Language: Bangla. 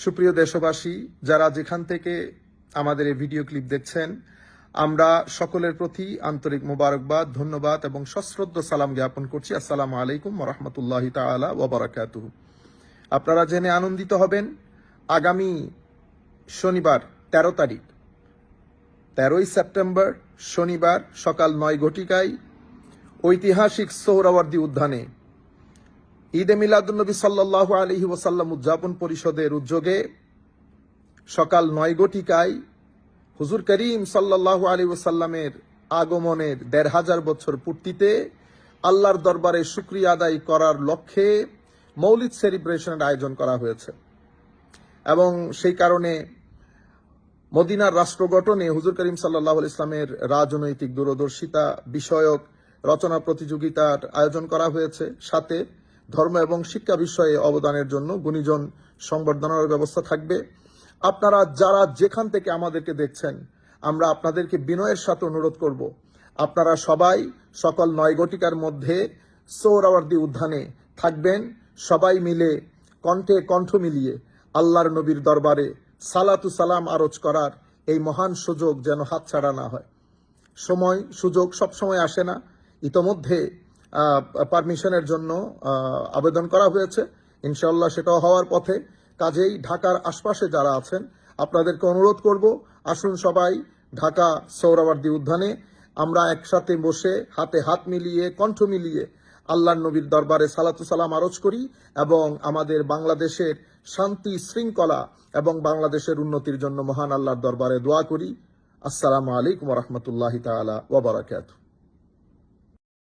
সুপ্রিয় দেশবাসী, যারা যেখান থেকে আমাদের এই ভিডিও ক্লিপ দেখছেন, আমরা সকলের প্রতি আন্তরিক মোবারকবাদ, ধন্যবাদ এবং সশ্রদ্ধ সালাম জ্ঞাপন করছি। আসসালামু আলাইকুম ওয়া রাহমাতুল্লাহি তাআলা ওয়া বারাকাতুহু। আপনারা জেনে আনন্দিত হবেন, আগামী শনিবার 13 তারিখ 13ই সেপ্টেম্বর শনিবার সকাল 9 ঘটিকায় ঐতিহাসিক সোহরাওয়ার্দী উদ্যানে ঈদে মিলাদুন্নবী সাল্লাল্লাহু আলাইহি ওয়াসাল্লাম উদযাপন পরিষদের উদ্যোগে সকাল 9 ঘটিকায় হুজুর করিম সাল্লাল্লাহু আলাইহি ওয়াসাল্লামের আগমনের 1500 বছর পূর্তিতে আল্লাহর দরবারে শুকরিয়া আদায় করার লক্ষ্যে মৌলিদ সেলিব্রেশনের আয়োজন করা হয়েছে এবং সেই কারণে মদিনার রাষ্ট্র গঠনে হুজুর করিম সাল্লাল্লাহু আলাইহি ওয়াসাল্লামের রাজনৈতিক দূরদর্শিতা বিষয়ক রচনা প্রতিযোগিতার আয়োজন করা হয়েছে। সাথে ধর্ম এবং শিক্ষা বিষয়ে অবদানের জন্য গুণীজন সংবর্ধনার ব্যবস্থা থাকবে। আপনারা যারা যেখান থেকে আমাদেরকে দেখছেন, আমরা আপনাদেরকে বিনয়ের সাথে অনুরোধ করব, আপনারা সবাই সকাল 9 ঘটিকার মধ্যে সোহরাওয়ার্দী উদ্যানে থাকবেন। সবাই মিলে কণ্ঠে কণ্ঠ মিলিয়ে আল্লাহর নবীর দরবারে সালাতু সালাম আরজ করার এই মহান সুযোগ যেন হাতছাড়া না হয়। সুযোগ সবসময় আসে না। ইতোমধ্যে পারমিশনের জন্য আবেদন করা হয়েছে, ইনশাআল্লাহ সেটাও হওয়ার পথে। কাজেই ঢাকার আশপাশে যারা আছেন, আপনাদেরকে অনুরোধ করব, আসুন সবাই ঢাকা সোহরাওয়ার্দী উদ্যানে আমরা একসাথে বসে হাতে হাত মিলিয়ে কণ্ঠ মিলিয়ে আল্লাহর নবীর দরবারে সালাতু সালাম আরজ করি এবং আমাদের বাংলাদেশের শান্তি শৃঙ্খলা এবং বাংলাদেশের উন্নতির জন্য মহান আল্লাহর দরবারে দোয়া করি। আসসালামু আলাইকুম ওয়া রাহমাতুল্লাহি তাআলা ওয়া বারাকাতুহু।